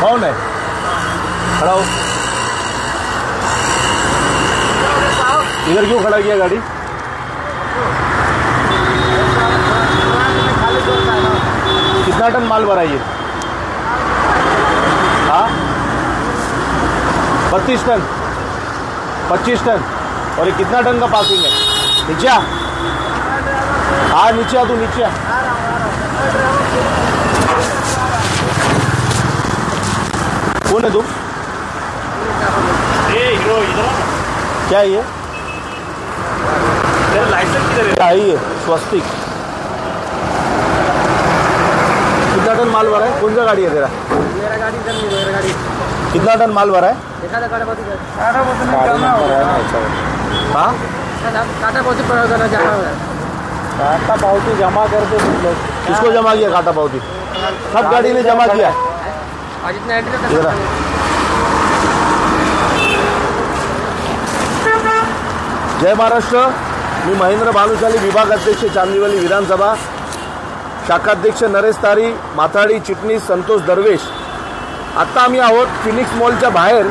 कौन है? खड़ा हो। इधर क्यों खड़ा किया गाड़ी? कितना टन माल भरा ये? हाँ 32 टन 25 टन। और ये कितना टन का पासिंग है? नीचे आ। हाँ नीचे आ, तू नीचे आ। कौन है तू? हीरो इधर क्या है ये? लाइसेंस किधर है? क्या है ये? स्वस्तिक। कितना टन माल भरा है? कौन सा गाड़ी है तेरा? मेरा गाड़ी मेरा गाड़ी। कितना टन माल भरा है? देखा था हाँ काटा पावती जमा करते लोग। किसको जमा किया काटा पावती? सब गाड़ी ने जमा किया। जय महाराष्ट्र। मी महेंद्र भानुशाली, विभाग अध्यक्ष, चांदिवली विधानसभा, शाखाध्यक्ष नरेश तारी, माथाडी चिटणीस संतोष दरवेश। आता आम्ही आहोत फिनिक्स मॉलच्या बाहेर।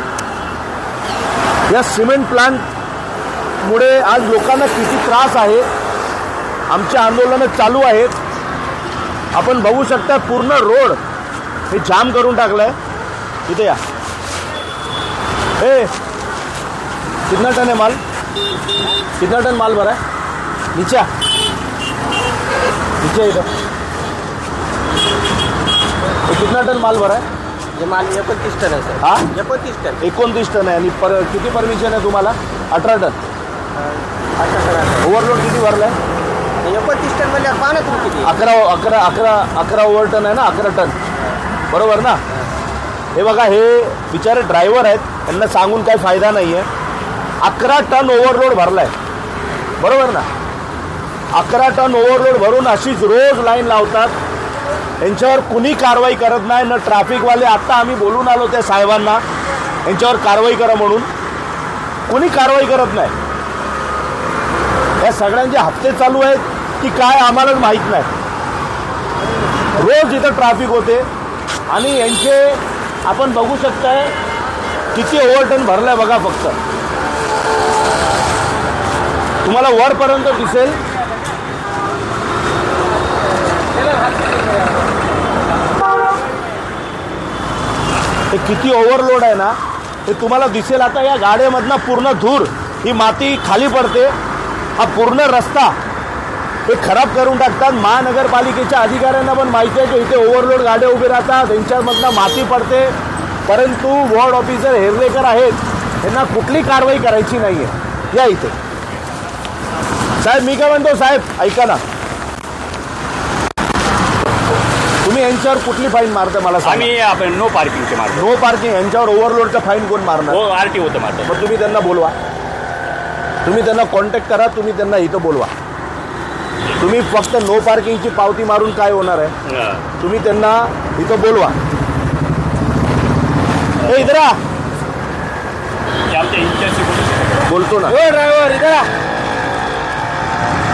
या सिमेंट प्लांटमुळे आज लोकांना किती त्रास आहे, आमचे आंदोलन चालू आहेत। आपण बघू शकता पूर्ण रोड हे जाम करून टाकलाय। इथे या। ए कितना टन है माल? कितना टन माल भरा है? नीचे नीचे इधर। कितना टन माल भरा है? ये माल 29 टन है सर। हाँ 29 टन। 29 टन आहे। आणि किती परमिशन आहे तुम्हाला? 18 टन। 18 टन। ओव्हरलोड किती भरलाय? 29 टन म्हणजे पहा ना तुम्ही किती। 11 ओव्हर टन आहे ना? 11 टन बरोबर ना? हे बघा, हे बिचारे ड्रायव्हर आहेत, त्यांना सांगून काही फायदा नाही आहे। 11 टन ओव्हरलोड भरलाय बरोबर ना? 11 टन ओव्हरलोड भरून अशीच रोज लाईन लावतात। यांच्यावर कुणी कारवाई करत नाही, न ट्रॅफिकवाले। आता आम्ही बोलून आलो त्या साहेबांना यांच्यावर कारवाई करा म्हणून, कुणी कारवाई करत नाही। या सगळ्यांचे हप्ते चालू आहेत की काय आम्हालाच माहीत नाही। रोज इथं ट्रॅफिक होते आणि यांचे आपण बघू शकताय किती ओव्हरटन भरलाय बघा। फक्त तुम्हाला वरपर्यंत दिसेल। हे किती ओव्हरलोड आहे ना, हे तुम्हाला दिसेल। आता या गाड्यामधनं पूर्ण धूर, ही माती खाली पडते। हा पूर्ण रस्ता हे खराब करून टाकतात। महानगरपालिकेच्या अधिकाऱ्यांना पण माहिती आहे की इथे ओव्हरलोड गाड्या उभे राहतात, त्यांच्यामधनं माती पडते, परंतु वॉर्ड ऑफिसर हेर्लेकर आहेत, यांना कुठली कारवाई करायची नाही आहे। या इथे साहेब, मी काय म्हणतो साहेब, ऐका ना, तुम्ही यांच्यावर कुठली फाईन मारता मला सांगा? आम्ही आपण नो पार्किंगचे मारतो। नो पार्किंग, यांच्यावर ओव्हरलोडचा फाईन कोण मारणार? हो आरटी होतं मारतो। मग तुम्ही त्यांना बोलवा, तुम्ही त्यांना कॉन्टॅक्ट करा, तुम्ही त्यांना इथं बोलवा। तुम्ही फक्त नो पार्किंगची पावती मारून काय होणार आहे? तुम्ही त्यांना इथं बोलवा। ए इधर आ, बोलतो ना। ड्रायव्हर इधर आ।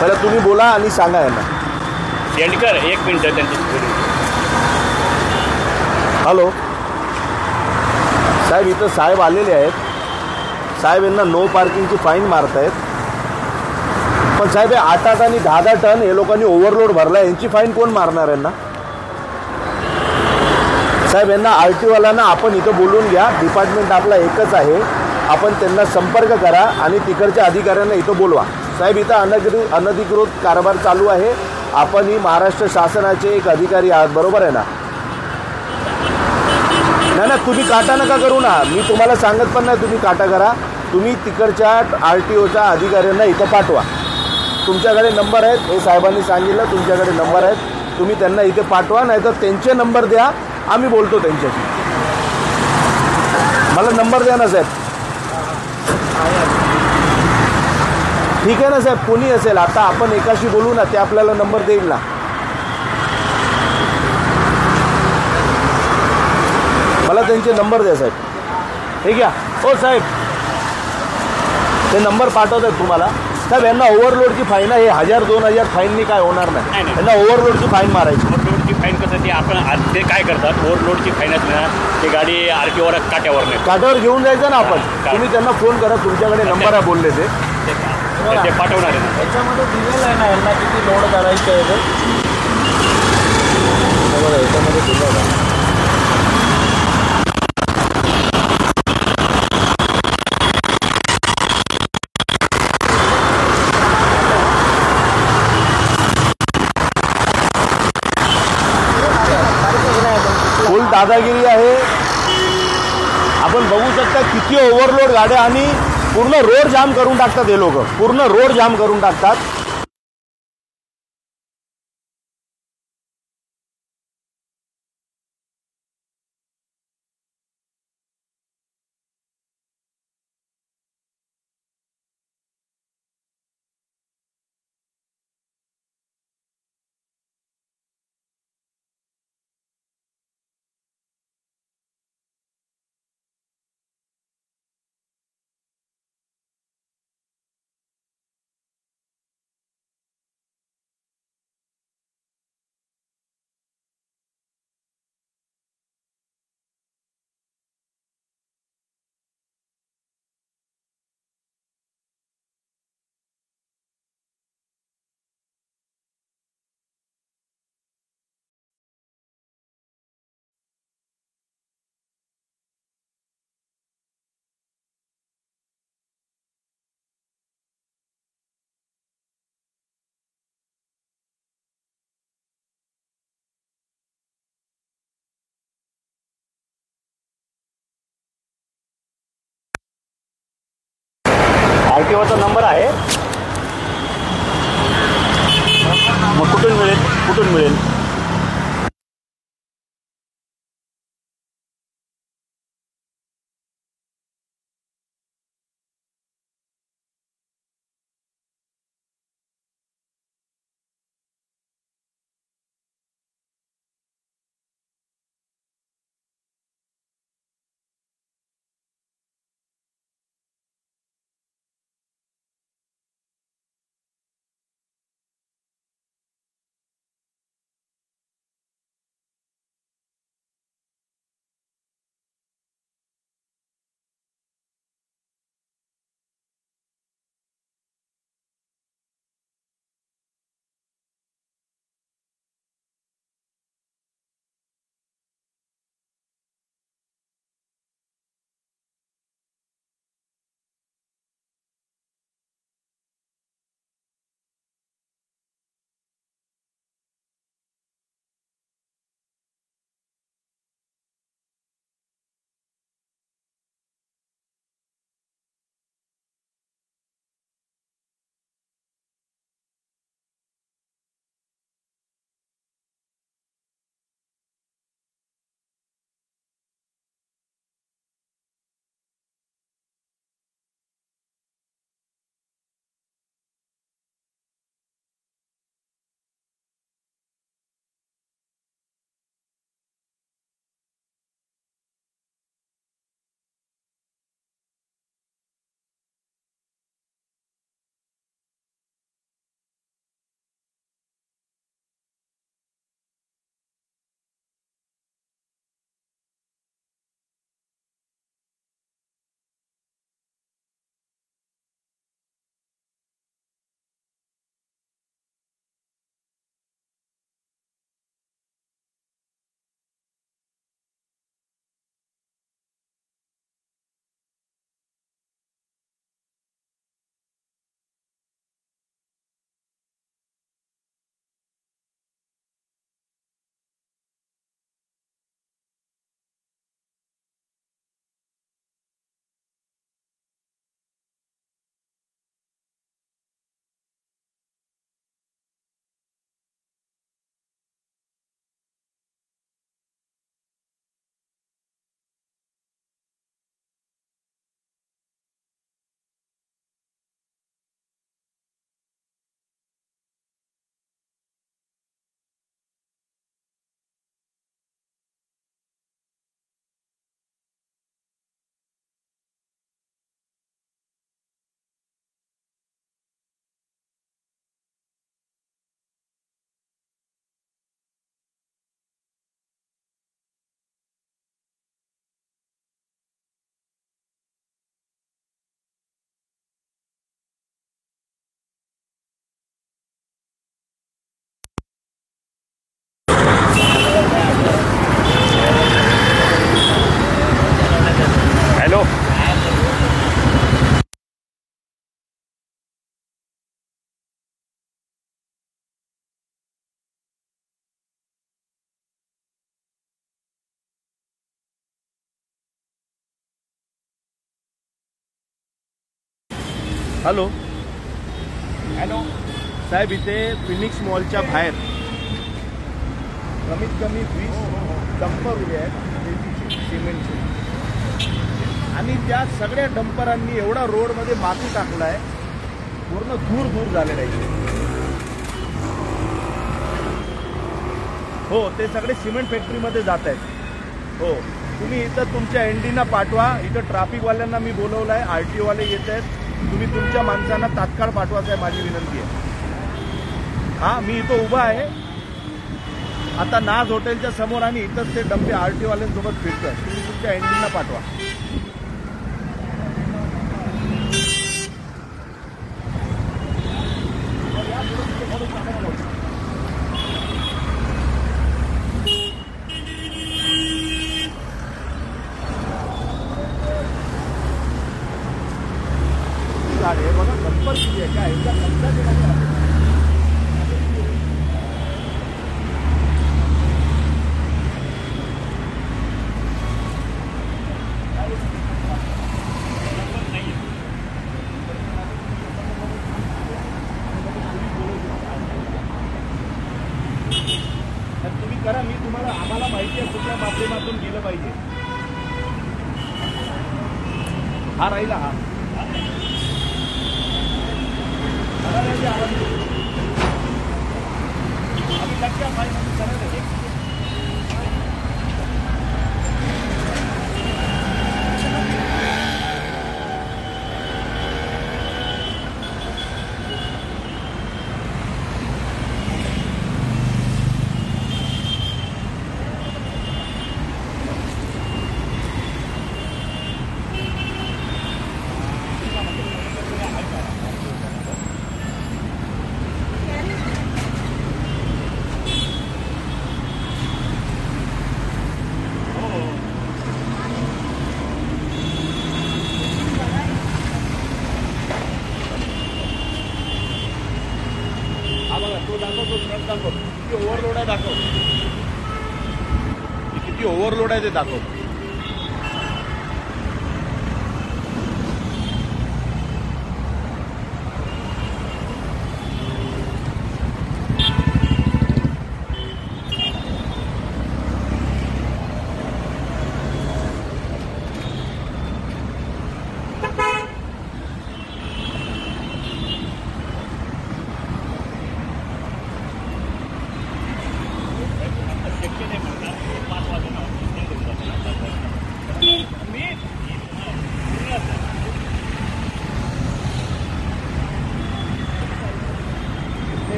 पहिला तुम्ही बोला आणि सांगा यांना। सेंड कर 1 मिनिट त्यांची। हॅलो साहेब, इथं साहेब आलेले आहेत। साहेब यांना नो पार्किंगची फाईन मारतायत, पण साहेब हे 8 आणि 10 टन हे लोकांनी ओव्हरलोड भरला, यांची फाईन कोण मारणार यांना? साहेब यांना आरटीओवाल्यांना आपण इथं बोलून घ्या। डिपार्टमेंट आपला एकच आहे, आपण त्यांना संपर्क करा आणि तिकडच्या अधिकाऱ्यांना इथं बोलवा। साहेब इथं अनधिकृत कारभार चालू आहे। आपण ही महाराष्ट्र शासनाचे एक अधिकारी आहात, बरोबर आहे ना? नाही ना, तुम्ही काटा नका करू ना, मी तुम्हाला सांगत पण नाही तुम्ही काटा करा। तुम्ही तिकडच्या आरटीओच्या अधिकाऱ्यांना इथं पाठवा। तुमच्याकडे नंबर आहेत, हे साहेबांनी सांगितलं तुमच्याकडे नंबर आहेत, तुम्ही त्यांना इथे पाठवा, नाहीतर त्यांचे नंबर द्या, आम्ही बोलतो त्यांच्याशी। मला नंबर द्या ना साहेब। ठीक आहे ना साहेब, कोणी असेल, आता आपण एकाशी बोलू ना, ते आपल्याला नंबर देईल ना। मला त्यांचे नंबर द्या साहेब। ठीक आहे हो साहेब, ते नंबर पाठवत आहेत तुम्हाला। साहेब यांना ओव्हरलोडची फाईन आहे, 1000-2000 फाईननी काय होणार नाही, यांना ओव्हरलोडची फाईन मारायची। फाईन कसं ते आपण ते काय करतात ओव्हरलोडची फाईन असली ना ते गाडी आरटीओवर काट्यावर नाही काठावर घेऊन जायचं ना आपण. हा. तुम्ही त्यांना फोन करा, तुमच्याकडे नंबर आहे बोलले ते. ते पाठवणार आहे ना. याच्यामध्ये दिलेलं आहे ना यांना किती लोड करायचं आहे ते. बघा, याच्यामध्ये दिलेलं आहे. फुल दादागिरी आहे. आपण बघू शकता किती ओव्हरलोड गाड्या आणि पूर्ण रोड जाम करून टाकतात हे लोक. पूर्ण रोड जाम करून टाकतात. आरटीओचा नंबर आहे. मग कुठून मिळेल हॅलो हॅलो. साहेब, इथे फिनिक्स मॉलच्या बाहेर कमीत कमी 20 डंपर उभे आहेत रेतीचे, सिमेंटचे, आणि त्या सगळ्या डंपरांनी एवढा रोडमध्ये माती टाकलाय, पूर्ण दूर दूर झालेलं आहे. हो, ते सगळे सिमेंट फॅक्टरीमध्ये जात आहेत. हो, तुम्ही इथं तुमच्या एनडीना पाठवा. इथं ट्रॅफिकवाल्यांना मी बोलवलं आहे, RTO वाले येत आहेत. तुम्ही तुमच्या माणसांना तात्काळ पाठवायचं आहे, माझी विनंती आहे. हां, मी इथं उभा आहे आता नाज हॉटेलच्या समोर, आणि इथंच ते डंपे RTO वाल्यांसोबत फिरतोय. तुम्ही तुमच्या एनडीना पाठवा. हे बघा, डंपर किती आहे का, एकदा कब्जा तुम्ही करा. मी तुम्हाला, आम्हाला माहिती आहे कुठल्या माध्यमातून गेलं पाहिजे. हा राहिला, हा अभी लग गया भाई, तो दाखव, तो ट्रक दाखव, किती ओव्हरलोड आहे दाखव, किती ओव्हरलोड आहे ते दाखव.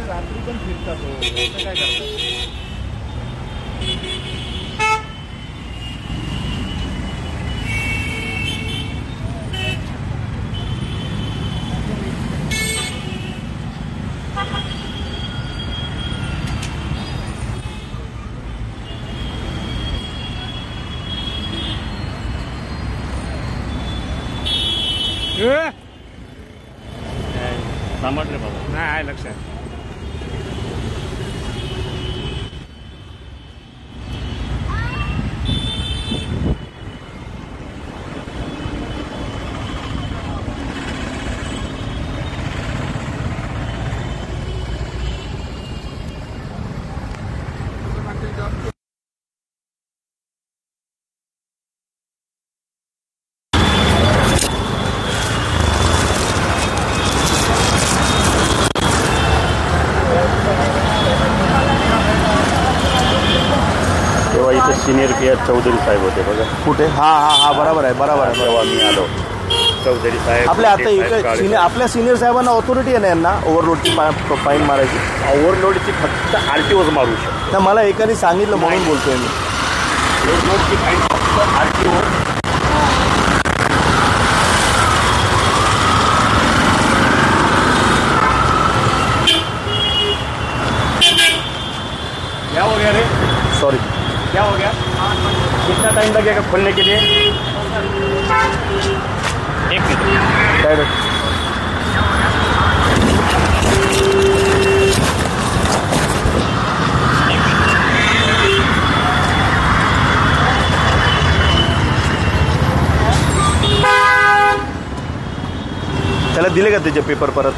रात्री पण फिरतात, हो, काय करतात. समजले बाबा, नाही आहे लक्षात. सिनियर पी चौधरी साहेब होते बघा. कुठे? हा हा हा, बरोबर आहे, बरोबर आहे. तेव्हा मी आलो. चौधरी साहेब आपल्या आता इकडे आपल्या सिनियर साहेबांना ऑथॉरिटी आहे ना यांना ओव्हरलोडची फाईन मारायची? ओव्हरलोडची फक्त RTOच मारू शकतो. तर मला एकाने सांगितलं म्हणून बोलतोय मी. ओव्हरलोडची फाईन फक्त RTO. क्या हो गया रे? सॉरी, क्या हो गया? कितना टाइम लगेगा खोलने के लिए? एक मिनट. काय त्याला दिले का त्याचे पेपर परत?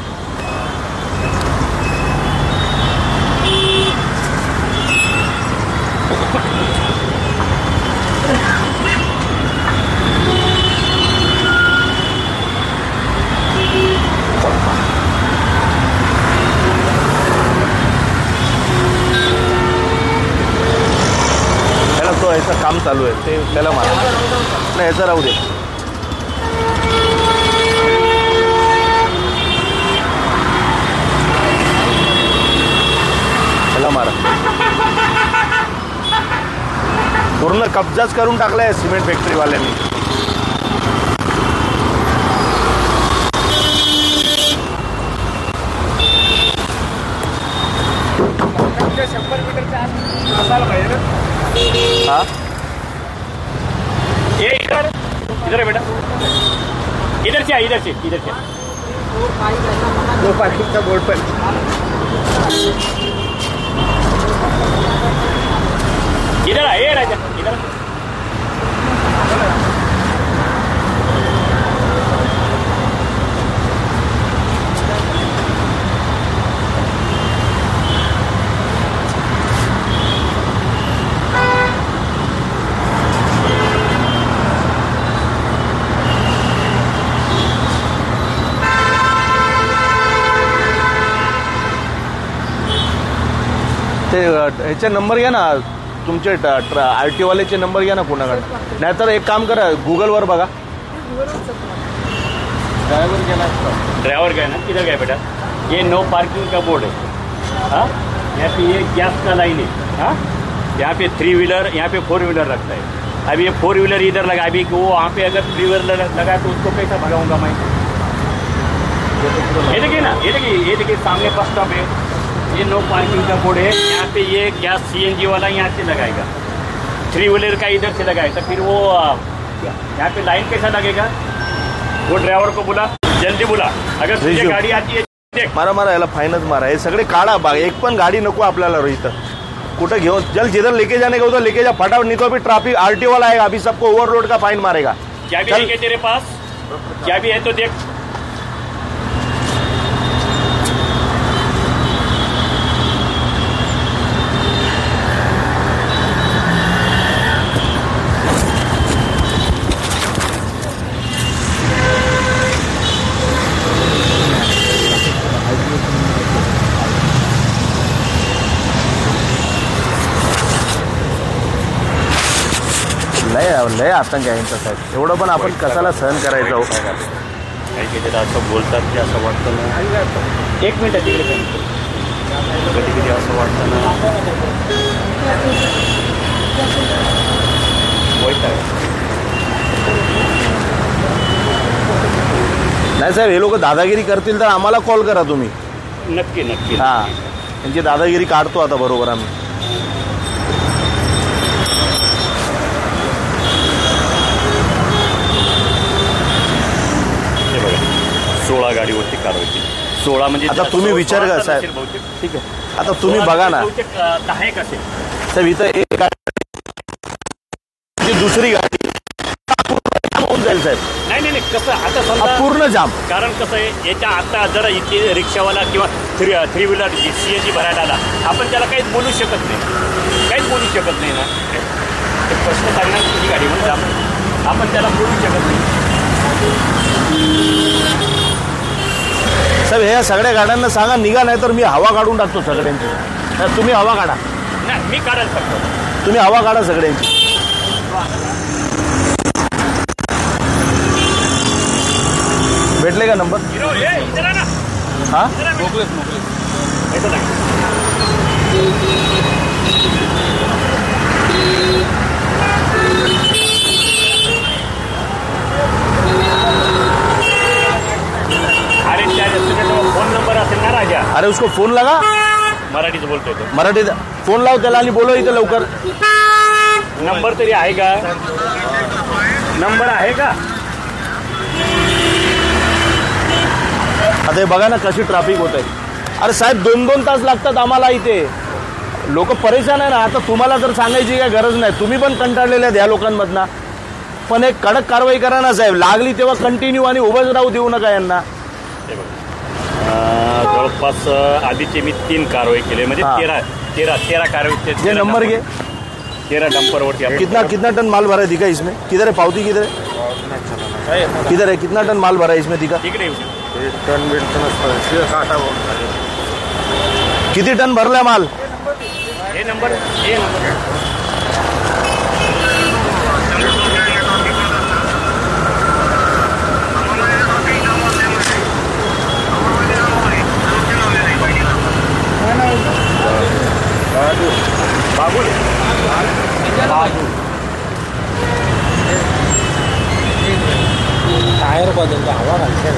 त्याला तो याचं काम चालू आहे ते त्याला मारा नाही, याचा राहू दे. मारा पूर्ण कब्जाच करून टाकलाय सिमेंट फॅक्टरीवाल्यांनी. हाँ ये इधर इधर है बेटा, इधर से इधर से इधर से दो पार्किंग का बोर्ड पर इधर आ, ये राजा इधर. ते ह्याचे नंबर घ्या ना तुमचे RTO वालेचे नंबर घ्या ना कोणाकडे. नाहीतर एक काम करा गूगलवर बघा. ड्राइवर का है ना, किधर गया बेटा? ये नो पार्किंग का बोर्ड है. हाँ, यहाँ पे ये गैस का लाइन है. हाँ, यहाँ पे 3 व्हीलर, यहाँ पे 4 व्हीलर रखता है. अभी ये 4 व्हीलर इधर लगा, अभी वो वहाँ पे अगर 3 व्हीलर लगा तो उसको कैसा भगाऊंगा मैं? ये देखिए ना, ये देखिए सामने बस स्टॉप है. ये नो पार्किंग का बोर्ड है. यहाँ पे ये गैस CNG वाला यहाँ से लगाएगा, 3 व्हीलर का इधर से लगाएगा. तो फिर वो यहाँ पे लाइन कैसा लगेगा? वो ड्राइवर को बुला, जल्दी बुला. अगर तुझे गाड़ी आती है देख. मारा मारा याला फाईनच मारा. हे सगळे काढा बा, एक पण गाडी नको आपल्याला इथं. कुठं घेऊन जल जिधर लेके जाने का उधर लेके जा फटाफट. नहीं तो अभी ट्रैफिक RTO वाला आएगा, अभी सबको ओवरलोड का फाइन मारेगा. चाबी है क्या तेरे पास? चाबी है तो देख. लय आतंक आहे यांचा साहेब. एवढं पण आपण कसाला सहन करायचं? काही कधी असं बोलतात की असं वाटतं ना. 1 मिनिट तिकडे कधी कधी असं वाटतं ना नाही साहेब, हे लोक दादागिरी करतील तर आम्हाला कॉल करा तुम्ही. नक्की नक्की. हां, त्यांची दादागिरी काढतो आता बरोबर आम्ही. हे बघा, 16 गाडीवरती कारवाई केली. 16 म्हणजे आता तुम्ही विचार करा साहेब. ठीक आहे, आता तुम्ही बघा ना 10 एक असेल साहेब. इथं एक गाडी, दुसरी गाडी होऊन जाईल साहेब. नाही कसं आता समजा पूर्ण जाम. कारण कसं आहे, याच्या आता जरा इथे रिक्षावाला किंवा 3 व्हीलर CNG भरायला आला, आपण त्याला काहीच बोलू शकत नाही ना. ते प्रश्न सांगणार तुझी गाडीमध्ये जाम, आपण त्याला बोलू शकत नाही साहेब. ह्या सगळ्या गाड्यांना सांगा निघा, नाही तर मी हवा काढून टाकतो सगळ्यांची. तुम्ही हवा काढा. नाही, मी काढायला शकतो. तुम्ही हवा काढा सगळ्यांची. भेटले का नंबर? हाँ अरे त्या फोन नंबर असेल ना राजा. अरे उसको फोन लगा. मराठीच बोलतोय तो. मराठीत फोन लाव त्याला आणि बोलव इथं लवकर. नंबर तरी आहे का? नंबर आहे का? आता हे बघा ना कशी ट्रॅफिक होत आहे. अरे साहेब 2-2 तास लागतात आम्हाला इथे. लोक परेशान आहे ना. आता तुम्हाला जर सांगायची काय गरज नाही, तुम्ही पण कंटाळलेले आहेत या लोकांमधनं. पण एक कडक कारवाई करा ना साहेब. लागली तेव्हा कंटिन्यू आणि उभंच राहू देऊ नका यांना. जवळपास आधीचे मी 3 कारवाई केले, म्हणजे 13 कारवाई. ये नंबर घे. 13 डंपर वरती. कितना टन माल भरा है दिखा इसमें? किधर है पावती? किधर है? किधर है? कितना टन माल भरा है इसमें दिखा? किती टन भरलाय माल? ये नंबर बाबू टायर बदलतो, हवा घालते.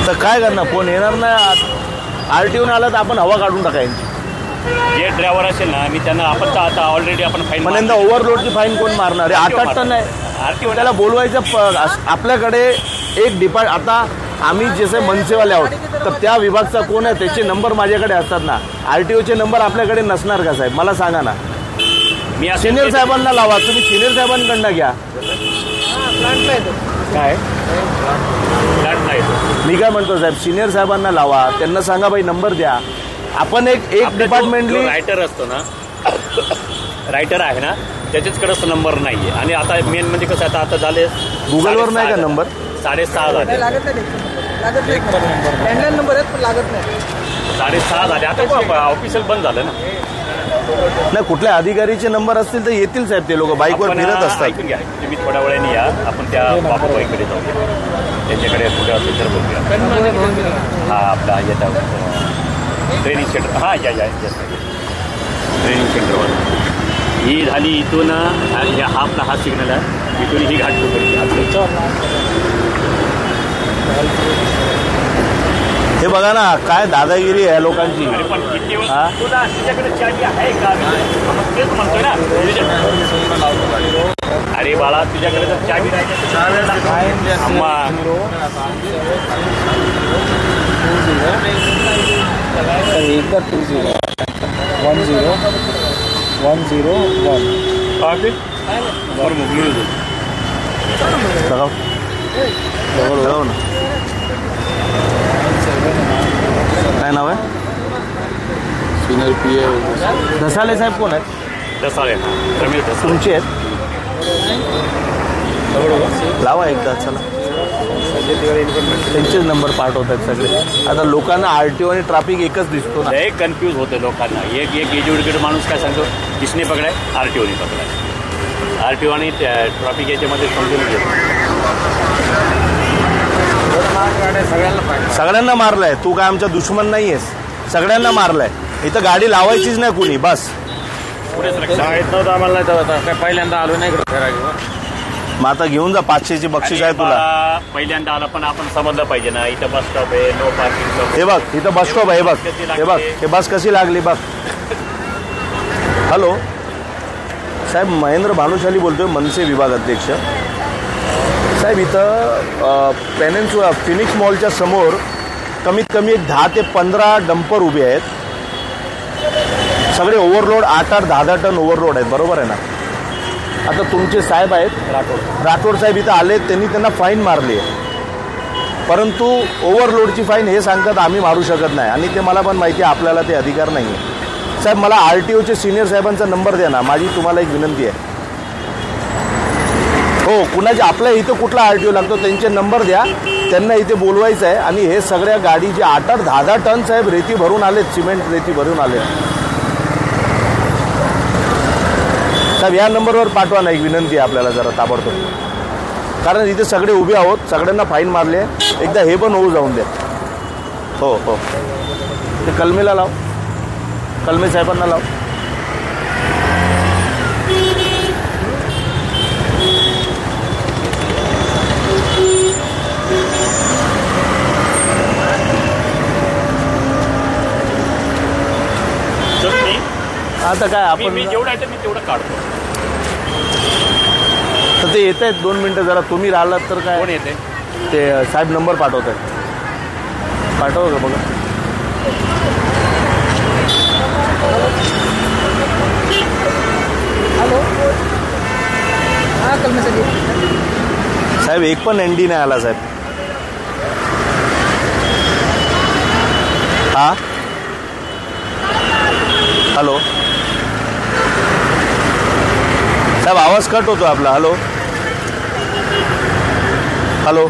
तर काय करणार? फोन येणार नाही. आरटीओने आला तर आपण हवा काढून टाकायची. जे ड्रायव्हर असेल ना, मी त्यांना आपण आता ऑलरेडी आपण फाईन. पण यंदा ओव्हरलोडची फाईन कोण मारणार आहे? 8 टन आहे. आरटीओ त्याला बोलवायचं. आपल्याकडे एक आता आम्ही जसे मनसेवाले आहोत, तर त्या विभागचा कोण आहे त्याचे नंबर माझ्याकडे असतात ना. आरटीओचे नंबर आपल्याकडे नसणार का साहेब? मला सांगा ना. मी सिनियर साहेबांना लावा. तुम्ही सिनियर साहेबांकडनं घ्या. काय नाही. मी काय म्हणतो साहेब, सिनियर साहेबांना लावा. त्यांना सांगा बाई नंबर द्या. आपण एक डिपार्टमेंटली रायटर असतो ना, रायटर आहे ना, त्याच्याचकडेच नंबर नाहीये. आणि आता मेन म्हणजे कसं आता झाले गुगलवर नाही का नंबर? 6.5 झाले. लागत नंबर आहेत पण लागत नाही. 6.5 झाले. आता ऑफिशियल बंद झालं ना. नाही, कुठल्या अधिकारीचे नंबर असतील तर येतील साहेब. ते लोक बाईकवर फिरत असतात. ऐकून घ्या, तुम्ही थोड्या वेळाने या. आपण त्या बाबाबाईकडे जाऊ, त्यांच्याकडे कुठे असेल तर बघूया. हा आपला येतात ट्रेनिंग सेंटर. हा या ट्रेनिंग सेंटरवर ही झाली. इथून हा आपला हा सिग्नल आहे. इथून ही घाट हे बघा ना, काय दादागिरी आहे लोकांची. अरे पण किती तुला तुझ्याकडे चावी आहे का? तेच म्हणतोय ना. अरे बाळा, तुझ्याकडे जर चावी राहिली एकदा 201001 काय नाव आहे? सिनियर पी धसाले साहेब कोण आहेत? दसाळे. रमेश दसाळे तुमचे आहेत? लावा एकदा. चला, त्यांचेच नंबर पाठवत आहेत सगळे. आता लोकांना आरटीओ आणि ट्रॅफिक एकच दिसतो ना. लय कन्फ्यूज होते लोकांना. एक एज्युकेटेड माणूस काय सांगतो, किसने पकडाय? आरटीओने पकडाय. आरटीओ आणि ट्रॅफिक याच्यामध्ये समजून घेतो. सगळ्यांना मारलाय. तू काय आमचा दुश्मन नाहीयेस. सगळ्यांना मारलाय. इथं गाडी लावायचीच नाही कुणी. बस पुढे आम्हाला काय पहिल्यांदा आलो नाही इकडे. मग आता घेऊन जा. 500ची बक्षीस आहे तुला. पहिल्यांदा आला पण आपण समजलं पाहिजे ना. इथं बस स्टॉप आहे, नो पार्किंग. हे बघ, इथं बस स्टॉप आहे. हे बघ, हे बस कशी लागली बघ. हॅलो साहेब, महेंद्र भानुशाली बोलतोय, मनसे विभाग अध्यक्ष साहेब. इथं पेनिन्सुला फिनिक्स मॉलच्या समोर कमीत कमी 10 ते 15 डंपर उभे आहेत. सगळे ओव्हरलोड 8-8, 10-10 टन ओव्हरलोड आहेत. बरोबर आहे ना? आता तुमचे साहेब आहेत राठोड साहेब इथं आले. त्यांनी त्यांना फाईन मारली आहे. परंतु ओव्हरलोडची फाईन हे सांगतात आम्ही मारू शकत नाही. आणि ते मला पण माहिती आहे, आपल्याला ते अधिकार नाही आहे. साहेब, मला आरटीओचे सिनियर साहेबांचा नंबर द्या ना. माझी तुम्हाला एक विनंती आहे. हो, कुणाचे आपल्या इथं कुठला आरटीओ लागतो त्यांचे नंबर द्या. त्यांना इथे बोलवायचं आहे. आणि हे सगळ्या गाडी जे 8-8, 10-10 टन साहेब रेती भरून आलेत, सिमेंट रेती भरून आलेत. साहेब, या नंबरवर पाठवा ना. एक विनंती आहे आपल्याला जरा ताबडतोब. कारण इथे सगळे उभे आहोत. सगळ्यांना फाईन मारली आहे. एकदा हे पण होऊ जाऊन द्या. हो हो, ते कलमेला लाव. कलमे साहेबांना लाव. आता काय आपण मी जेवढं आहे मी तेवढं काढतो. तर ते येत आहेत 2 मिनिटं. जरा तुम्ही राहिलात तर काय. कोण येते? ते साहेब नंबर पाठवत आहेत. पाठव का बघा. साहेब एक पण एनडी नाही आला साहेब. हा हॅलो साहेब आवाज कट होतो आपला. हॅलो हॅलो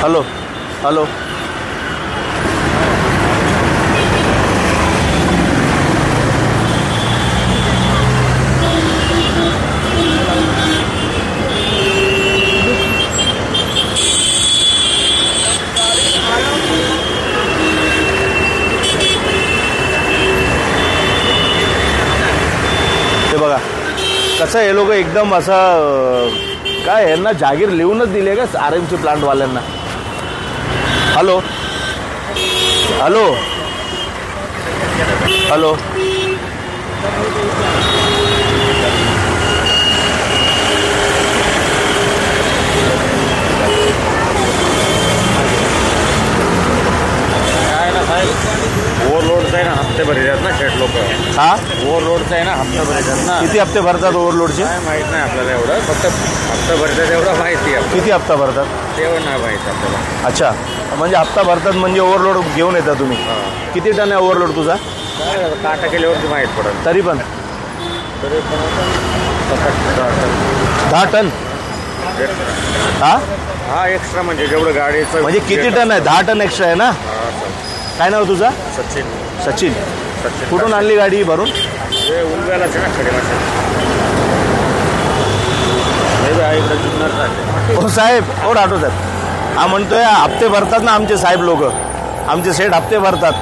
हॅलो हॅलो बघा कसं हे लोक एकदम असं काय यांना जागीर लिहूनच दिले का RMC प्लांटवाल्यांना. हॅलो हॅलो हॅलो ओव्हरलोडचं आहे ना, हप्ते भरतात ना शेट लोक. हा ओव्हरलोडचं आहे ना, हप्ते भरतात ना. किती हप्ते भरतात ओव्हरलोडचे? काय माहित नाही आपल्याला एवढं, फक्त हप्ता भरतात एवढं माहिती आहे. किती हप्ता भरतात तेवढं नाही माहिती आपल्याला. अच्छा म्हणजे हप्ता भरतात म्हणजे ओव्हरलोड घेऊन येता तुम्ही. किती टन आहे ओव्हरलोड तुझा? काय काटा केल्यावरती माहीत पडेल. तरी पण तरी पण 10 टन. हा हा एक्स्ट्रा म्हणजे जेवढं गाडीचं म्हणजे किती टन आहे? 10 टन एक्स्ट्रा आहे ना. काय नाव तुझा? सचिन. सचिन. सचिन कुठून आणली गाडी भरून? हे उलव्यालाच आहे ना खडे मासे. इकडे जुन्नर. हो साहेब हो राठोड साहेब हा म्हणतोय हप्ते भरतात ना आमचे साहेब लोक. आमचे सेठ हप्ते भरतात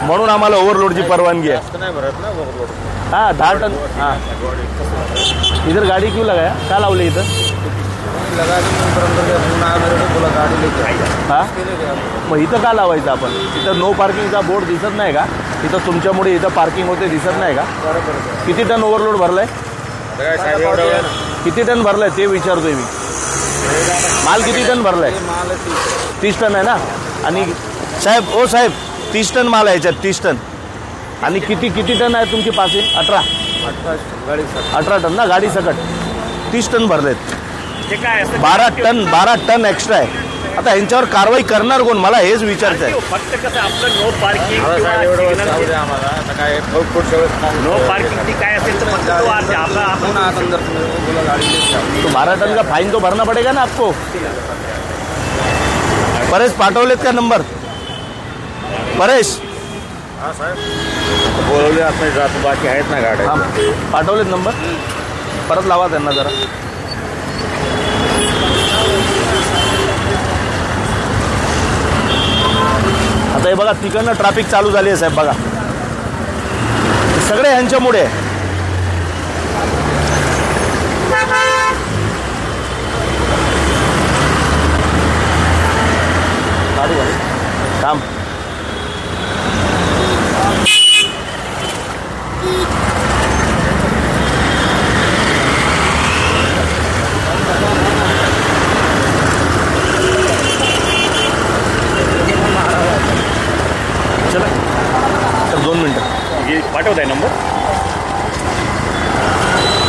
म्हणून आम्हाला ओव्हरलोडची परवानगी आहे. जास्त नाही भरत ना ओव्हरलोड. हाँ 10 टन. हाँ इधर गाड़ी क्यों लगाया? क्या लावले इधर? लगा बोला गाडी लेके. हा मग इथं का लावायचं आपण? इथं नो पार्किंगचा बोर्ड दिसत नाही का? इथं तुमच्यामुळे इथं पार्किंग होते दिसत नाही का? किती टन ओव्हरलोड भरलाय? किती टन भरलाय ते विचारतोय मी. माल किती टन भरलाय? 30 टन आहे ना. आणि साहेब ओ साहेब 30 टन माल आहे याच्यात. 30 टन. आणि किती टन आहे तुमची पासिंग? 18 टन ना गाडी सकट. 30 टन भरलेत. 12 टन एक्स्ट्रा आहे. आता यांच्यावर कारवाई करणार कोण मला हेच विचारायचं आहे. फक्त कसं आपलं नो पार्किंग आम्हाला आता काय नो पार्किंगची काय असेल तर फक्त तो 12 टन का फाइन तो भरना पड़ेगा ना आपको. परेश पाठवलेत का नंबर? परेश हा साहेब बोलवले आपण जातो. बाकी आहेत ना गाड्या. पाठवलेत नंबर. परत लावा त्यांना जरा. आता हे बघा तिकडनं ट्रॅफिक चालू झाली आहे साहेब. बघा सगळे ह्यांच्यामुळे. काम चला तर 2 मिनटं पाठवताय नंबर.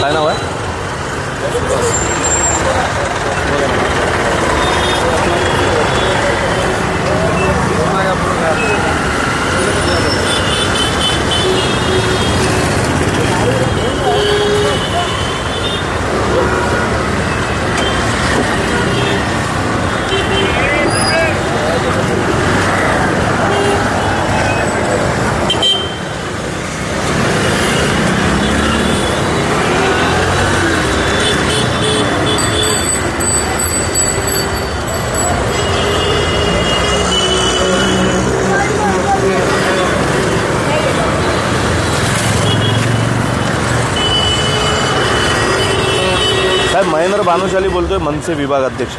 काय नाव आहे? महेंद्र भानुशाली बोलतोय, मनसे विभाग अध्यक्ष.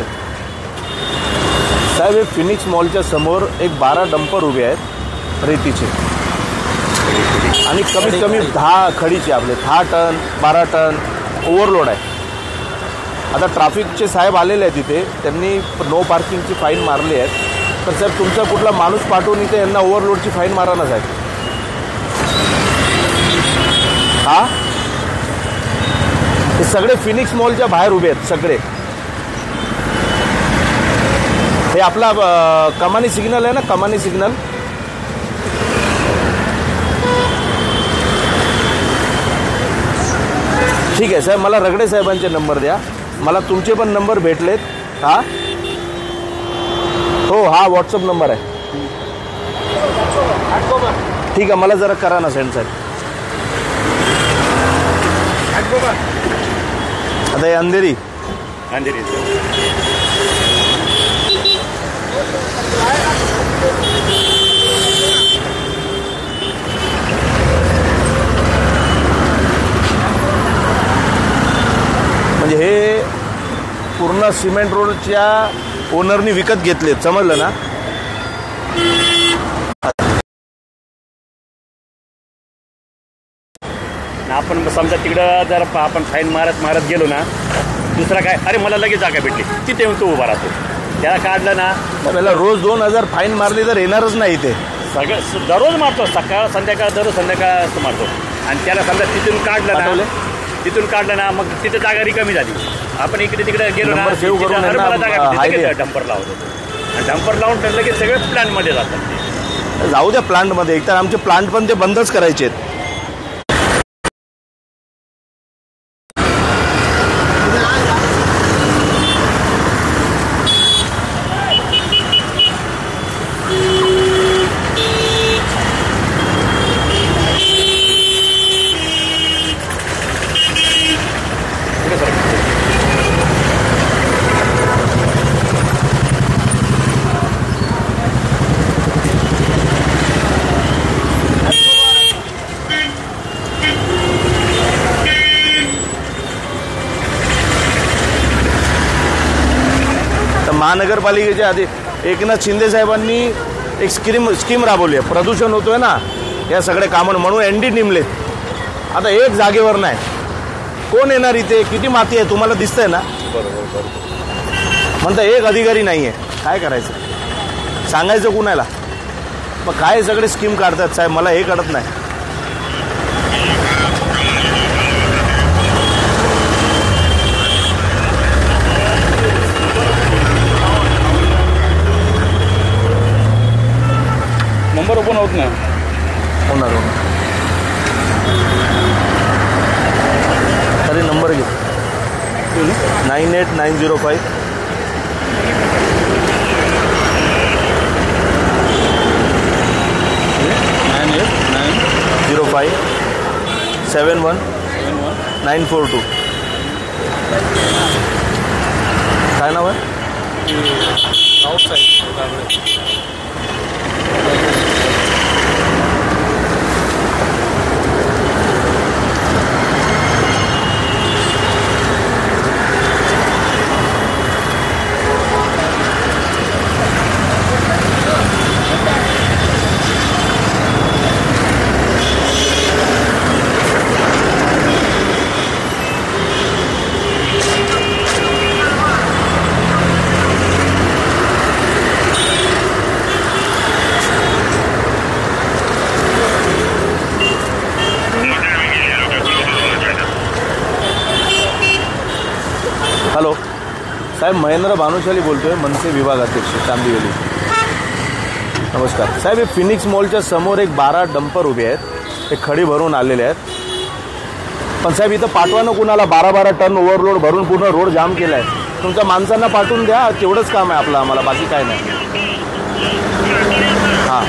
साहेब हे फिनिक्स मॉलच्या समोर एक 12 डंपर उभे आहेत रेतीचे आणि कमीत कमी 10 खडीचे आपले 10 टन 12 टन ओव्हरलोड आहे. आता ट्रॅफिकचे साहेब आलेले आहेत तिथे. त्यांनी नो पार्किंगची फाईन मारली आहे तर साहेब तुमचा कुठला माणूस पाठवून इथे यांना ओव्हरलोडची फाईन मारा ना साहेब. हा, हे सगळे फिनिक्स मॉलच्या बाहेर उभे आहेत सगळे. हे आपला कमानी सिग्नल आहे ना, कमानी सिग्नल. ठीक आहे साहेब, मला रगडे साहेबांचे नंबर द्या. मला तुमचे पण नंबर भेटलेत. हा हो, हा व्हॉट्सअप नंबर आहे. ठीक आहे, मला जरा करा ना सेंड साहेब. आता हे अंधेरी म्हणजे हे पूर्ण सिमेंट रोडच्या ओनरनी विकत घेतलेत, समजलं ना. आपण समजा तिकडं जर आपण फाईन मारत गेलो ना, दुसरा काय, अरे मला लगेच जागा भेटली, तिथे येऊन तो उभा राहतो. त्याला काढलं ना, त्याला रोज 2000 फाईन मारली तर येणारच नाही ते. सगळं दररोज मारतो, सकाळ संध्याकाळ, दररोज संध्याकाळ असं मारतो. आणि त्याला समजा तिथून काढलं ना, मग तिथे जागा रिकामी झाली. आपण इकडे तिकडे गेलो ना, मला जागा भेटली, डंपर लावतो. आणि डंपर लावून ठरलं की सगळे प्लांटमध्ये जातात. जाऊ द्या प्लांटमध्ये, एकतर आमचे प्लांट पण ते बंदच करायचे आहेत. महानगरपालिकेच्या आधी एकनाथ शिंदे साहेबांनी एक स्कीम राबवली आहे. प्रदूषण होतोय ना या सगळ्या कामांना, म्हणून एनडी नेमले. आता एक जागेवर नाही, कोण येणार इथे, किती माती आहे तुम्हाला दिसतंय ना. बरोबर. म्हणता एक अधिकारी नाही आहे, काय करायचं, सांगायचं कुणाला. मग काय सगळे स्कीम काढतात साहेब, मला हे कळत नाही. नंबर ओपन होत नाही. होणार तरी नंबर घे. 98905 98905 71942. काय नाव आहे. हॅलो साहेब, महेंद्र भानुशाली बोलतोय, मनसे विभागाध्यक्ष चांदिवली. नमस्कार साहेब, हे फिनिक्स मॉलच्या समोर एक 12 डंपर उभे आहेत. ते खडी भरून आलेले आहेत. पण साहेब इथं पाठवा ना कुणाला. 12 टन ओव्हरलोड भरून पूर्ण रोड जाम केला आहे. तुमच्या माणसांना पाठवून द्या, तेवढंच काम आहे आपलं, आम्हाला बाकी काय नाही. हां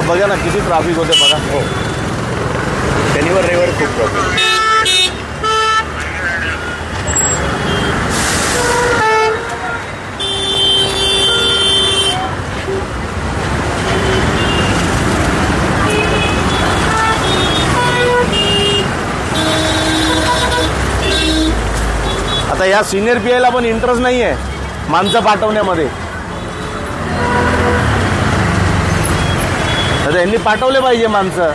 बघा ना किती ट्रॅफिक होते बघा. हो, शनिवार रविवार खूप प्रॉब्लेम. आता या सिनियर पीआयला पण इंटरेस्ट नाही आहे माणसं पाठवण्यामध्ये. तर यांनी पाठवले पाहिजे माणसं.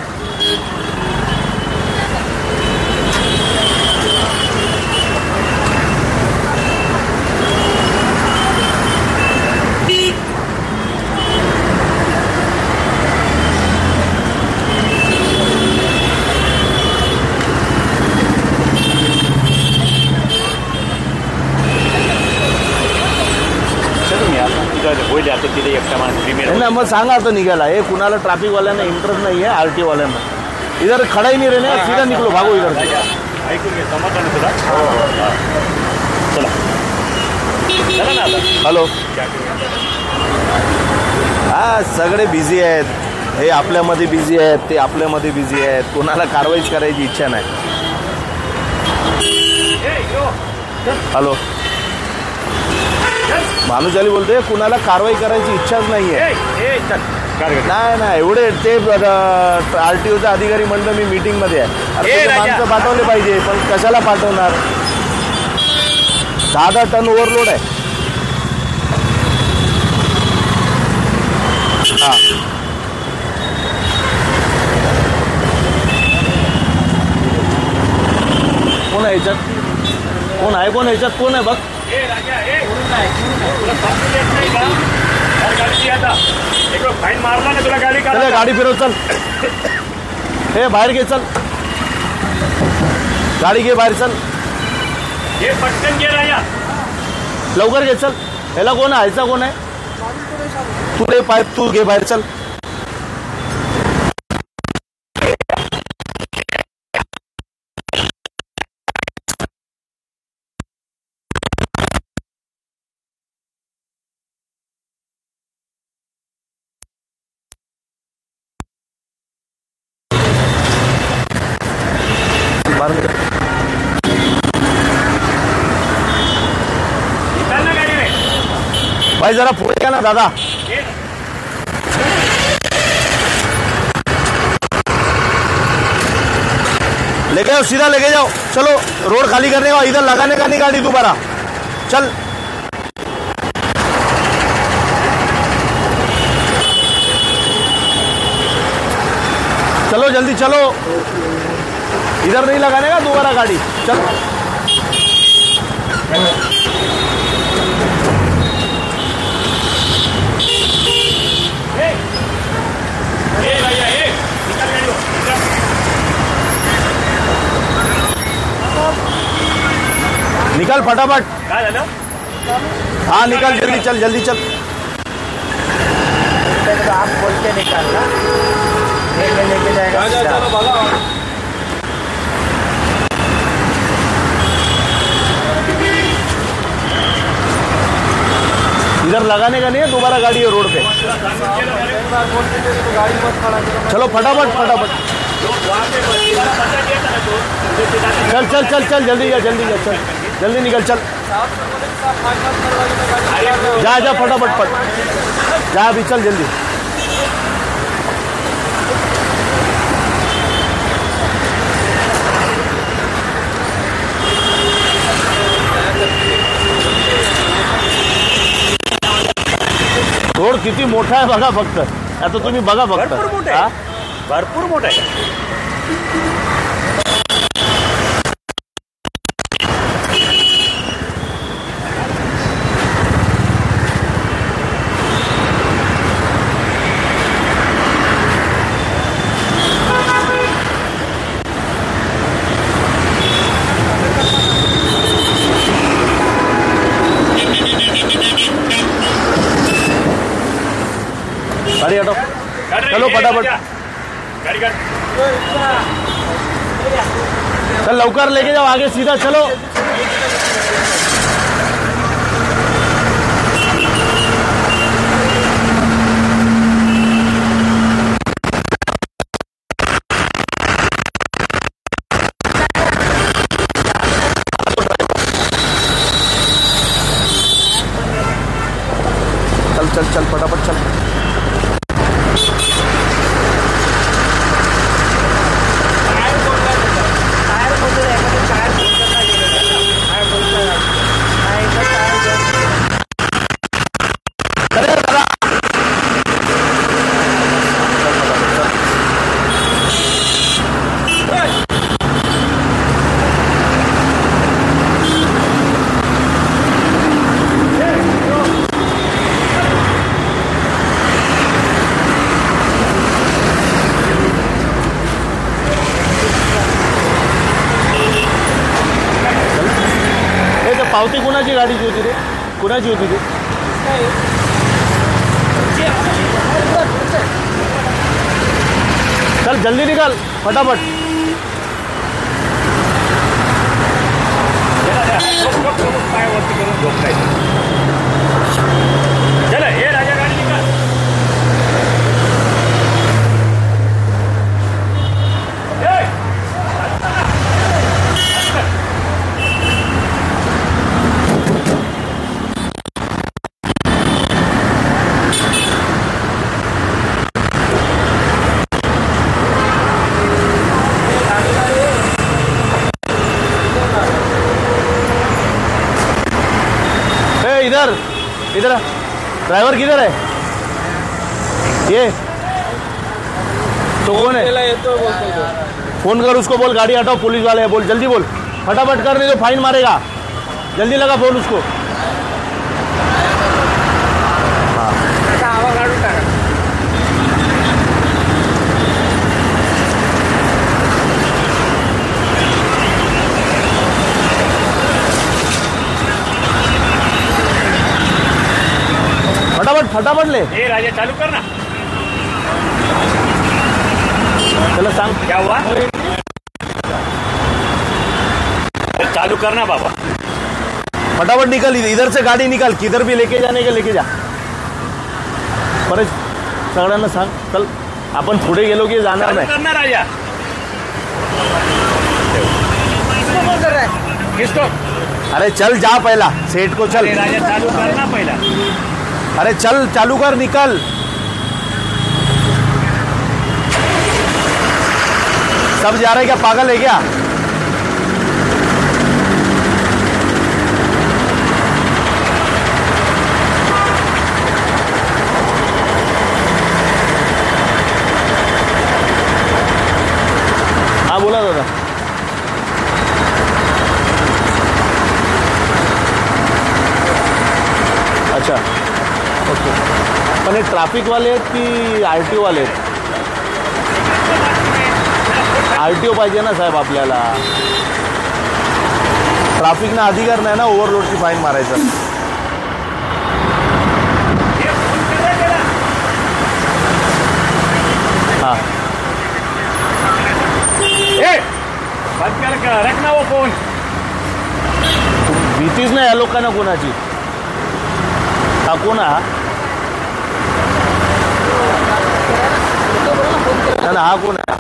होईल आता तिथे एकटा माणूस प्रीमियर. ना मग सांगा आता निघाला हे कुणाला ट्रॅफिकवाल्यांना इंटरेस्ट नाही आहे आरटी वाल्यांना. इधर खड़ा ही नहीं रहना, सीधा निकलो, भागो इधर से. ऐकून घे, समजलं ना तुला? चला चला ना आता. हॅलो. हा सगळे बिझी आहेत. हे आपल्यामध्ये बिझी आहेत, ते आपल्यामध्ये बिझी आहेत. कोणाला कारवाईच करायची इच्छा नाही. हॅलो. भानुशाली बोलतोय कुणाला कारवाई करायची इच्छाच नाहीये. नाही नाही एवढे ते आरटीओचा अधिकारी म्हणलं मी मीटिंग मध्ये आहे. माणसं पाठवले पाहिजे पण कशाला पाठवणार. 10 टन ओव्हरलोड आहे. हा कोण आहे याच्यात. कोण आहे कोण ह्याच्यात कोण आहे बघ. फाईन मारला ना तुला गाडी. चल गाडी फिरव चल. हे बाहेर घे चल. गाडी घे बाहेर चल. हे पटकन घे राजा. लवकर घे चल. ह्याला कोण आहे ह्याचा कोण आहे. तू रे पाईप तू घे बाहेर चल. भाई जरा पुढे घ्या ना दादा. लेके जाओ सीधा लेके जाओ. चलो रोड खाली करने का इधर लगाने का नहीं गाड़ी दोबारा. चल चलो जल्दी चलो. इधर नहीं लगाने का दोबारा गाड़ी. चल निकल फटाफट. हाँ निकल जल्दी चल जल्दी चल. तो आप बोल के निकालना लेके जाएगा. इधर लगाने का नहीं है दोबारा गाड़ी है रोड पे. चलो फटाफट फटाफट. चल चल चल चल जल्दी जा चल जल्दी निकल चल. जा जा फटाफट पट जा अभी चल जल्दी. रोड किती मोठा आहे बघा फक्त. आता तुम्ही बघा फक्त. भरपूर मोठा आहे. भरपूर मोठा आहे. गाड़ी हटो. चलो फटाफट गाड़ी कर. चल लवकर लेके जाओ आगे सीधा चलो. पावती कुणाची गाडीची होती रे? कुणाची होती ती? चल जल्दी निकाल फटाफट. पाय वरती करून झोपलायचं. चला हे राजा गाडी निकाल. इधर इधर ड्राइवर किधर है? ये तो कौन है? फोन कर उसको, बोल गाड़ी हटाओ, पुलिस वाले है, बोल जल्दी बोल, फटाफट कर, नहीं तो फाइन मारेगा. जल्दी लगा फोन उसको. हवा काढून टाका. फटाफट फटाफट ले. हे राजा चालू कर ना. चलो सांग क्या हुआ? चालू करना बाबा. फटाफट निकल, इधर से गाड़ी निकाल, किधर भी लेके जाने के लेके जा. परत सगळ्यांना सांग. चल आपण पुढे गेलो की जाणार चालू नाही. करना राजा. किसको? अरे चल जा पहिला, सेठ को चल. अरे राजा चालू करना पहिला. अरे चल चालू कर, निकल. सब जा रहे क्या? पागल है क्या? हाँ बोला दादा. अच्छा ओके. पण हे ट्रॅफिक वाले आहेत की आरटीओ वाले आहेत? आरटीओ पाहिजे ना साहेब आपल्याला. ट्रॅफिकना अधिकार नाही ना ओव्हरलोडची फाईन मारायचा. हां बंद कर, रखना वो फोन. भीतीच नाही या लोकांना कोणाची. हा कोण हा? ना हा कोण आहे?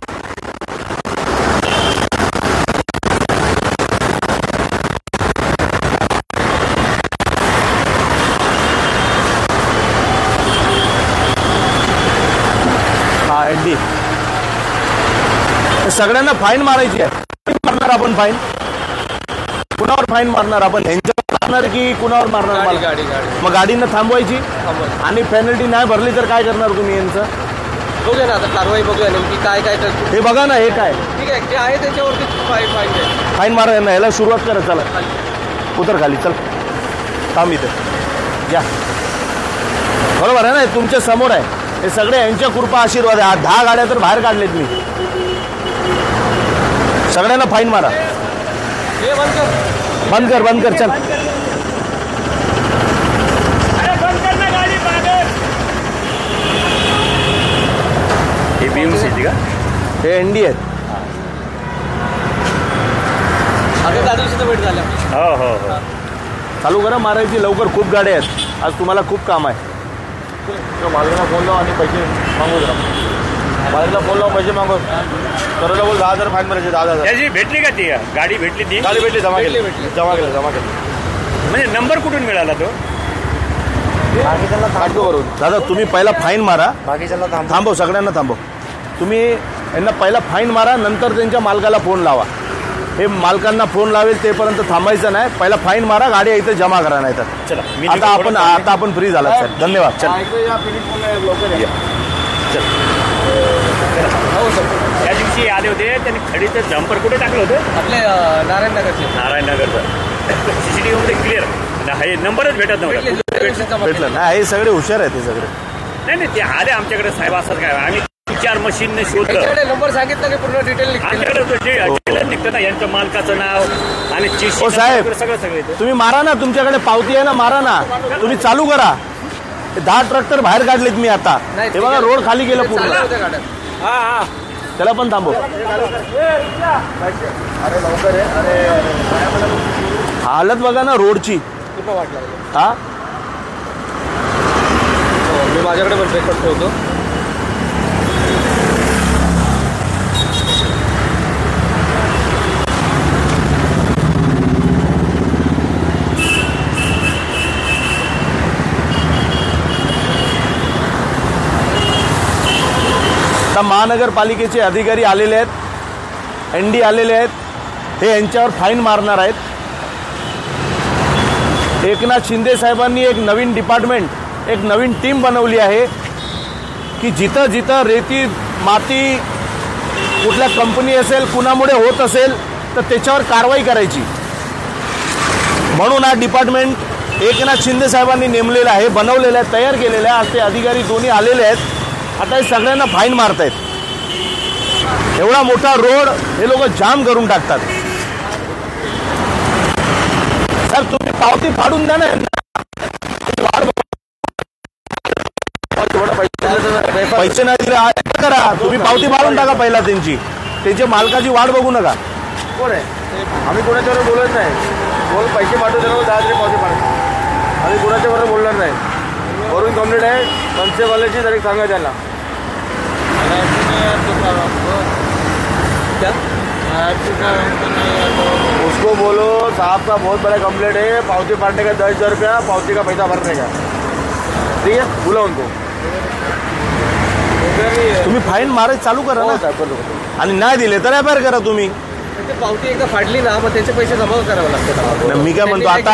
हा एडी. सगळ्यांना फाईन मारायची आहे. मारणार आपण फाईन? कुणावर फाईन मारणार आपण? ह्यांच्यावर मारणार की कुणावर मारणार? गाडी मग गाडीनं थांबवायची आणि पेनल्टी नाही भरली तर काय करणार तुम्ही यांचं? बघूया ना आता कारवाई, बघूया नेमकी काय काय करतो. हे बघा ना, हे काय ठीक आहे, जे आहे त्याच्यावरती फाईन. फाईन मारा यांना. याला सुरुवात करा. चला उतर खाली, चल थांब इथे या. बरोबर आहे ना, तुमच्या समोर आहे. हे सगळे यांच्या कृपा आशीर्वाद आहे. 10 गाड्या तर बाहेर काढलेत मी. सगळ्यांना फाईन मारा. हे बंद कर, बंद कर, बंद कर. चल अरे बंद करना गाडी बाहेर. हे बीएमसी का? हे एनडी आहेत. आता दादूची तर भेट झाल्या. हो हो हो. चालू करा मारायची लवकर. खूप गाड्या आहेत आज, तुम्हाला खूप काम आहे. मालकाला फोन लाव आणि पैसे मागू जरा. मालकाला फोन लावून पैसे मागव. सरला बोल 10,000 फाईन मारायचे. 10,000. त्याची भेटली का ती गाडी? भेटली ती गाडी भेटली, जमा केली. जमा केलं, जमा केलं. म्हणजे नंबर कुठून मिळाला तो? बाकीच्याला काढतो करून. दादा तुम्ही पहिला फाईन मारा. बाकीच्याला थांबव, सगळ्यांना थांबव. तुम्ही यांना पहिला फाईन मारा, नंतर त्यांच्या मालकाला फोन लावा. हे मालकांना फोन लावेल तेपर्यंत थांबायचं नाही. पहिला फाईन मारा, गाडी इथे जमा करा. नाही तर चला मी आता आपण फ्री झाला सर. धन्यवाद. चल हो सर. त्या दिवशी आले होते, त्यांनी खडीचं जम्पर कुठे टाकलं होतं? आपले नारायणनगरचे. नारायणनगरचं. सीसीटीव्ही मध्ये क्लिअर हे नंबरच भेटत नव्हता. भेटलं ना. हे सगळे हुशार आहेत. ते सगळे नाही नाही, ते आले आमच्याकडे साहेब. असं काय आम्ही 3-4 मशीनने शोधलं. याच्याकडे नंबर सांगितलं की पूर्ण डिटेल आमच्याकडे तो डिटेल निघतं ना, यांच्या मालकाचं नाव आणि हो साहेब, सगळं येतं. तुम्ही मारा ना, तुमच्याकडे पावती आहे ना, मारा ना, तुम्ही चालू करा. 10 ट्रक तर बाहेर काढलेत मी आता. हे बघा रोड खाली गेलं पूर्ण. त्याला पण थांबव. हालत बघा ना रोडची. हा मी माझ्याकडे पण रेकॉर्ड ठेवतो. आता महानगरपालिकेचे अधिकारी आलेले आहेत, ND आलेले आहेत. हे यांच्यावर फाईन मारणार आहेत. एकनाथ शिंदे साहेबांनी एक नवीन डिपार्टमेंट, एक नवीन टीम बनवली आहे की जिथं जिथं रेती माती कुठल्या कंपनी असेल, कुणामुळे होत असेल तर त्याच्यावर कारवाई करायची. म्हणून हा डिपार्टमेंट एकनाथ शिंदे साहेबांनी नेमलेला आहे, बनवलेला आहे, तयार केलेला आहे. आज ते अधिकारी दोन्ही आलेले आहेत. आता हे सगळ्यांना फाईन मारतायत. एवढा मोठा रोड हे लोक जाम करून टाकतात. सर तुम्ही पावती फाडून द्या ना. पैसे नाही दिले करा, तुम्ही पावती फाडून टाका पहिला त्यांची. त्यांच्या मालकाची वाट बघू नका. कोण आहे? आम्ही कोणाच्यावर बोलत नाही. पैसे पाठवून देणार 10 तरी पावती पाठवतो. आम्ही कोणाच्यावर बोलणार नाही. वरून कंप्लीट आहे कॉन्स्टेबलची, तरी सांगा त्यांना. उसको बोलो साहब का बहुत बड़ा कंप्लेंट है, पावती फाड़ने का 10,000 रुपया, पावती का पैसा भरने का. ठीक है, बोला उनको. तुम्ही फाईन मारायला चालू करा ना. आणि नाही दिले तर FIR करा तुम्ही. पावती एकदा फाडली ना, मग त्याचे पैसे जमा करावे लागतात. मी काय म्हणतो, आता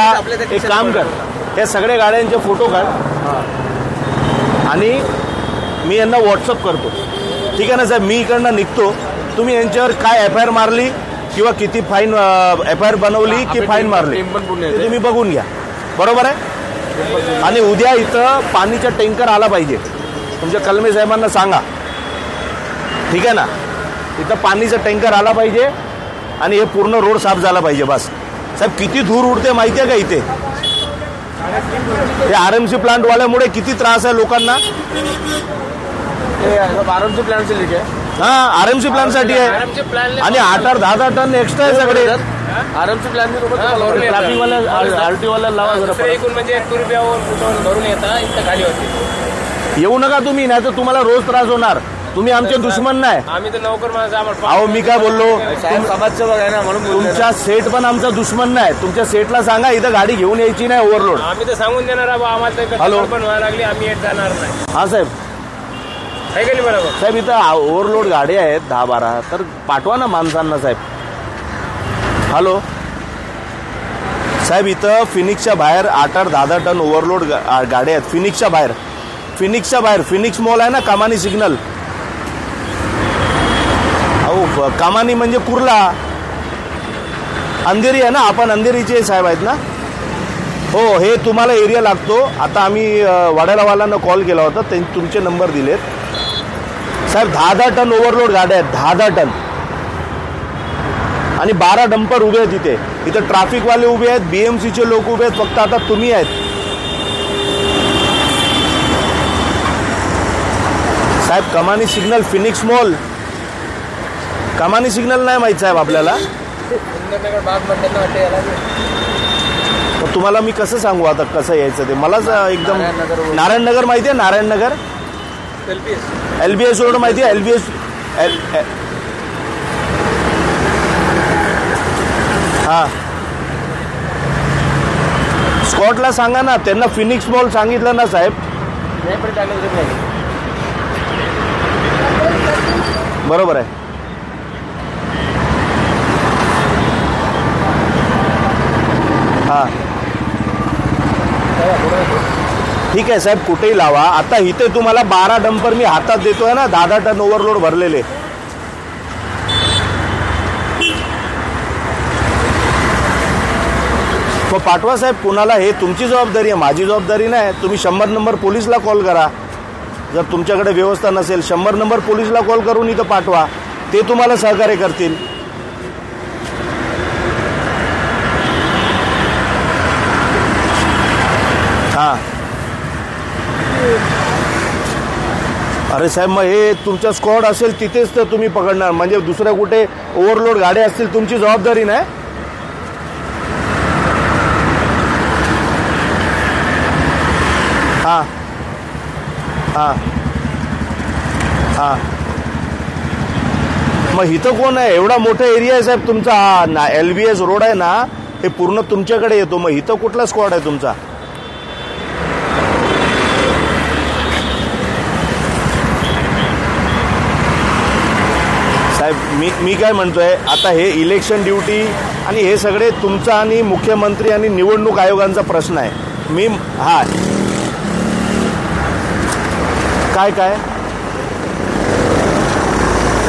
एक काम कर, या सगळ्या गाड्यांचे फोटो काढ आणि मी यांना व्हॉट्सअप करतो. ठीक आहे ना साहेब, मी इकडनं निघतो. तुम्ही यांच्यावर काय FIR मारली किंवा किती फाईन FIR बनवली की फाईन मारली ते तुम्ही बघून घ्या. बरोबर आहे. आणि उद्या इथं पाणीचा टँकर आला पाहिजे. तुमच्या कलमे साहेबांना सांगा. ठीक आहे ना, इथं पाणीचा टँकर आला पाहिजे आणि हे पूर्ण रोड साफ झाला पाहिजे. बस साहेब, किती धूर उडते माहिती आहे का इथे. हे RMC प्लांट वाल्यामुळे किती त्रास आहे लोकांना. RMC प्लांट से लिखे. हा, RMC प्लांट साठी आहे. आणि 8-10 टन एक्स्ट्रा आहे सगळे. RMC प्लांट ट्रॅफिक वाल्या RTO वाल्याला लावा जरा. एकूण म्हणजे भरून येतात इथं खाली होते. येऊ नका तुम्ही, नाही तर तुम्हाला रोज त्रास होणार. तुम्ही आमचे दुश्मन नाही. आम्ही तर नोकर माणसं. अहो मी काय बोललो, समाजसेवक आहे ना, म्हणून तुमच्या सेट पण आमचा दुश्मन नाही. तुमच्या सेटला सांगा इथं गाडी घेऊन यायची नाही ओव्हरलोड. आम्ही तर सांगून देणार आम्हाला हॅलो पण व्हायला लागली, आम्ही येत जाणार नाही. हा साहेब, आहे का नाही बरोबर साहेब, इथं ओव्हरलोड गाड्या आहेत 10-12, तर पाठवा ना माणसांना साहेब. हॅलो साहेब, इथं फिनिक्सच्या बाहेर 8-10 टन ओव्हरलोड गाड्या आहेत. फिनिक्सच्या बाहेर, फिनिक्स मॉल आहे ना, कामानी सिग्नल. अहो कामानी म्हणजे कुर्ला, अंधेरी आहे ना. आपण अंधेरीचे साहेब आहेत ना. हो, हे तुम्हाला एरिया लागतो. आता आम्ही वाड्यालावाल्यांना कॉल केला होता, त्यांनी तुमचे नंबर दिलेत. साहेब 10 टन ओव्हरलोड गाड्या आहेत, 10 टन. आणि 12 डंपर उभे आहेत इथे. इथं ट्रॅफिकवाले उभे आहेत, BMCचे लोक उभे आहेत. फक्त आता तुम्ही आहेत साहेब. कमानी सिग्नल, फिनिक्स मॉल, कमानी सिग्नल नाही माहीत साहेब आपल्याला. तुम्हाला मी कसं सांगू आता कसं यायचं ते. मलाच एकदम नारायणनगर माहिती आहे. नारायणनगर LBS रोड माहिती आहे. LBS हा, स्कॉटला सांगा ना, त्यांना फिनिक्स मॉल सांगितलं ना साहेब. बरोबर आहे. हा ठीक आहे साहेब, कुठेही लावा. आता इथे तुम्हाला 12 डंपर मी हातात देतोय ना, 10 टन ओव्हरलोड भरलेले. मग पाठवा साहेब कुणाला. हे तुमची जबाबदारी आहे, माझी जबाबदारी नाही. तुम्ही 100 नंबर पोलीसला कॉल करा. जर तुमच्याकडे व्यवस्था नसेल 100 नंबर पोलिसला कॉल करून इथं पाठवा, ते तुम्हाला सहकार्य करतील. हां अरे साहेब, मग हे तुमचा स्क्वॉड असेल तिथेच तर तुम्ही पकडणार, म्हणजे दुसऱ्या कुठे ओव्हरलोड गाड्या असतील तुमची जबाबदारी नाही. हां हां हां मग इथं कोण आहे? एवढा मोठा एरिया आहे साहेब तुमचा, हा LBS रोड आहे ना, हे पूर्ण तुमच्याकडे येतो. मग इथं कुठला स्क्वॉड आहे तुमचा? साहेब मी काय म्हणतोय, आता हे इलेक्शन ड्युटी आणि हे सगळे तुमचा आणि मुख्यमंत्री आणि निवडणूक आयोगांचा प्रश्न आहे. मी हा काय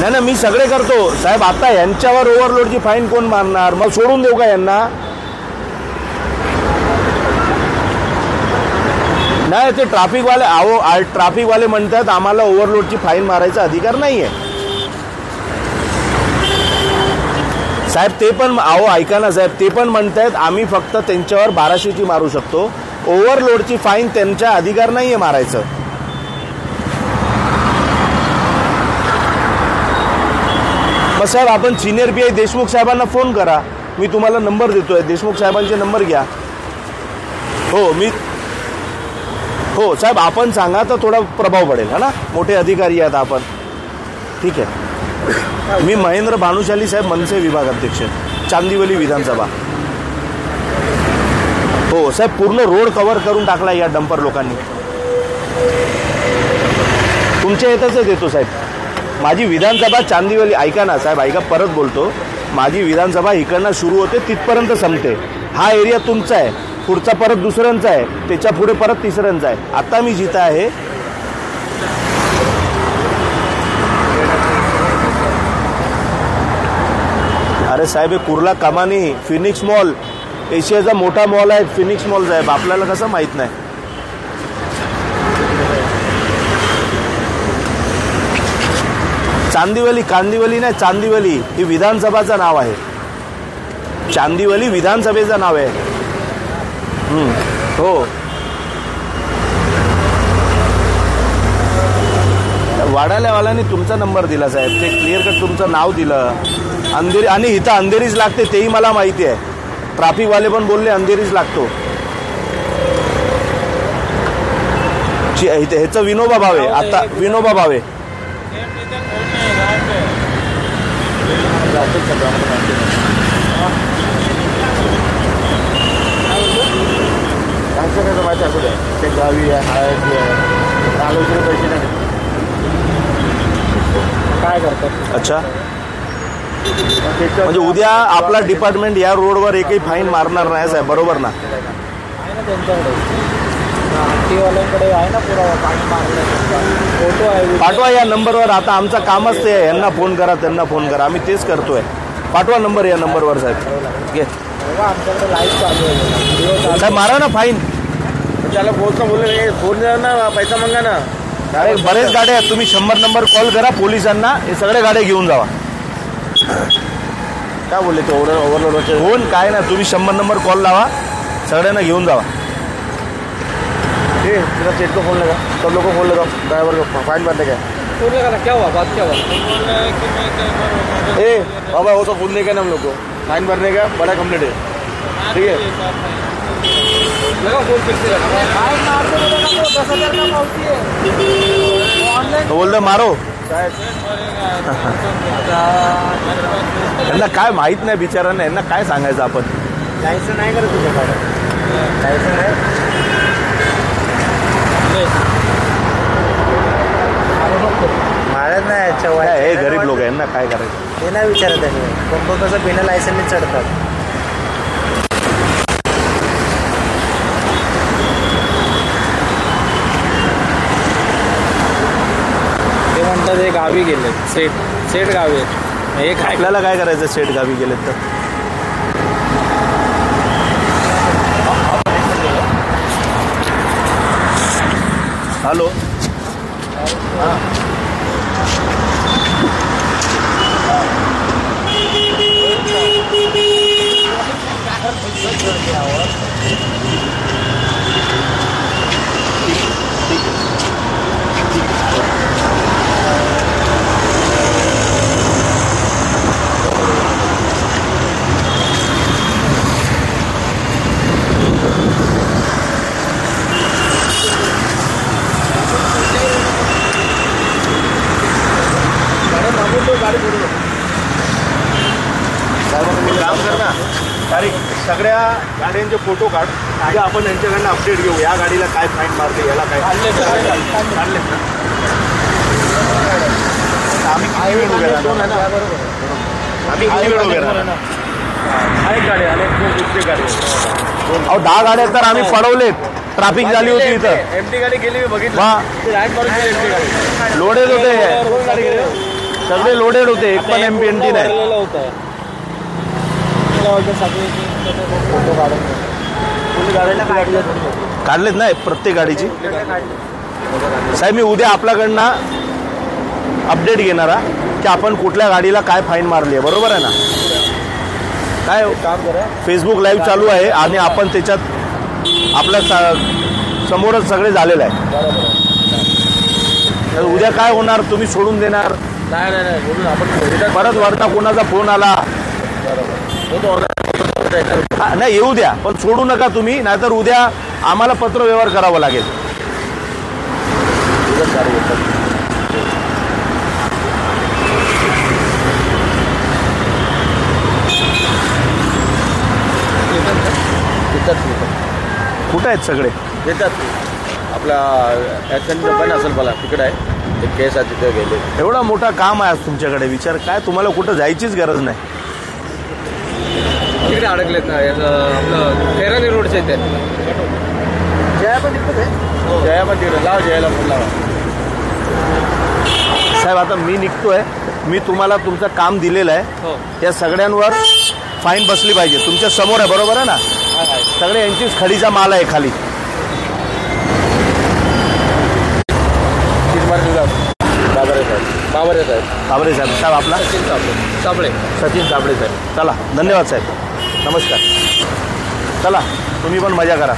नाही ना, मी सगळे करतो साहेब. आता यांच्यावर ओव्हरलोडची फाईन कोण मारणार? मग सोडून देऊ का यांना? नाही, ते ट्रॅफिकवाले म्हणतात आम्हाला ओव्हरलोडची फाईन मारायचा अधिकार नाहीये. साहेब ते पण ऐका ना साहेब, ते पण म्हणतात आम्ही फक्त त्यांच्यावर 1200ची मारू शकतो, ओव्हरलोडची फाईन त्यांचा अधिकार नाहीये मारायचं. मग साहेब आपण सिनियर PI देशमुख साहेबांना फोन करा, मी तुम्हाला नंबर देतोय, देशमुख साहेबांचे नंबर घ्या. हो साहेब, आपण सांगा तर थोडा प्रभाव पडेल, है ना, मोठे अधिकारी आहेत आपण. ठीक आहे. मी महेंद्र भानुशाली साहेब, मनसे विभाग अध्यक्ष, चांदिवली विधानसभा. हो साहेब, पूर्ण रोड कव्हर करून टाकला या डंपर लोकांनी. तुमच्या येतच येतो साहेब. माझी विधानसभा चांदिवली, ऐका ना साहेब, ऐका, परत बोलतो, माझी विधानसभा इकडनं सुरू होते तिथपर्यंत संपते. हा एरिया तुमचा आहे, पुढचा परत दुसऱ्यांचा आहे, त्याच्या पुढे परत तिसऱ्यांचा आहे. आता मी जिथं आहे अरे साहेब, हे कुर्ला कमानी, फिनिक्स मॉल, एशियाचा मोठा मॉल आहे फिनिक्स मॉल साहेब, आपल्याला कसं माहित नाही? चांदिवली, कांदिवली नाही, चांदिवली ही विधानसभाचं नाव आहे. चांदिवली विधानसभेचं नाव आहे. हो, वाड्यावाल्यांनी तुमचा नंबर दिला साहेब, ते क्लिअर कट तुमचं नाव दिलं. अंधेरी, आणि इथं अंधेरीच लागते तेही मला माहिती आहे. ट्रॅफिकवाले पण बोलले अंधेरीच लागतो. ह्याचं विनोबा भावे, आता विनोबा भावे माहिती असू द्या, ते गावी आहे, हळदी आहे, आलोचने पैसे नाही काय करतात. अच्छा, म्हणजे उद्या आपला डिपार्टमेंट या रोडवर एकही फाईन मारणार नाही साहेब, बरोबर ना? आहे ना त्यांच्याकडे आहे ना पुरावा, पाणी मारलं, फोटो आहे, पाठवा या नंबरवर. आता आमचं कामच ते आहे, यांना फोन करा त्यांना फोन करा, आम्ही तेच करतोय. पाठवा नंबर या नंबरवर साहेब. घे आमच्याकडे लाईव्ह चालू आहे, साहेब मारा ना फाईन. त्याला फोन बोलले, फोन द्या ना, पैसा मागा ना. अरे बरेच गाड्या आहेत, तुम्ही 100 नंबर कॉल करा पोलिसांना, हे सगळे गाड्या घेऊन जावा. काय बोलले ते ओव्हरलोडचे? फोन काय ना, तुम्ही 100 नंबर कॉल लावा, सगळ्यांना घेऊन जावा. ठीक, तेरा सेट को फोन लगा, सब लोग को फोन लगा, ड्राइवर को फाइन भरने का फोन लगा. क्या हुआ, बात क्या हुआ? बाबा वो तो फोन नहीं करना हम लोग को, फाइन भरने का बड़ा कंप्लेंट है. ठीक है, लगा फोन फिर से लगा. फाइन मारते बोलेगा तो 10,000 का पावती है ऑनलाइन. तो बोलतो मारो. यांना काय माहित नाही बिचारांना, यांना काय सांगायचं आपण? लायसन नाही करत तुझ्याकडे? लायसन आहे मारत नाही याच्या वय. हे गरीब लोक आहे, यांना काय करायचं ते नाही विचारत आहे. कोण कसं बिना लायसनने चढतात. ते म्हणतात हे गावी गेले, सेट गावी आहेत. हे काय, आपल्याला काय करायचं सेट गावी गेलेत तर? हॅलो काम कर ना, तारीख सगळ्या गाड्यांचे फोटो काढ. उद्या आपण यांच्याकडनं अपडेट घेऊ. या गाडीला काय फाईन मारते, याला काय काढलेत ना. आम्ही किती वेळ उभे राहणार? आम्ही किती वेळ उभे राहणार? अनेक गाडी दुसरी गाडी अहो 10 गाड्या तर आम्ही पडवलेत. ट्रॅफिक झाली होती इथं. एमटी गाडी गेली मी बघितलं. वा, लाईट मारून गेली एमटी गाडी. लोडेड होते, दोन गाडी गेली. सगळे लोडेड होते. एक पण एमपीएनटी नाही. काढलेत नाही प्रत्येक गाडीची. साहेब मी उद्या आपल्याकडनं अपडेट घेणारा की आपण कुठल्या गाडीला काय फाईन मारली आहे. बरोबर आहे ना? काय काम करा. फेसबुक लाईव्ह चालू आहे आणि आपण त्याच्यात आपल्या समोरच सगळे झालेलं आहे. तर उद्या काय होणार? तुम्ही सोडून देणार? नाही नाही नाही बोलून आपण परत वरता कोणाचा फोन आला नाही येऊ द्या, पण सोडू नका तुम्ही, नाहीतर उद्या आम्हाला पत्र व्यवहार करावा लागेल. कुठं आहेत सगळे? येतात. आपला ॲक्सिडेंट पण असेल मला तिकडे आहे. एक केस आहे तिथे गेले. एवढा मोठा काम आहे आज तुमच्याकडे. विचार काय, तुम्हाला कुठं जायचीच गरज नाही. तिकडे अडकलेत ना. आपलं तेरानी रोडचे इथे. जया पण तिकडे आहे. जया पण तिकडे. लाव जयाला फोन लावा. साहेब आता मी निघतोय. मी तुम्हाला तुमचं काम दिलेलं आहे. या सगळ्यांवर फाईन बसली पाहिजे. तुमच्या समोर आहे, बरोबर आहे ना? सगळे यांचीच खडीचा माल आहे खाली. बाबरे साहेब. साबळे साहेब. साहेब आपला सचिन साबळे. सचिन साबळे साहेब. चला, धन्यवाद साहेब. नमस्कार. चला, तुम्ही पण मजा करा.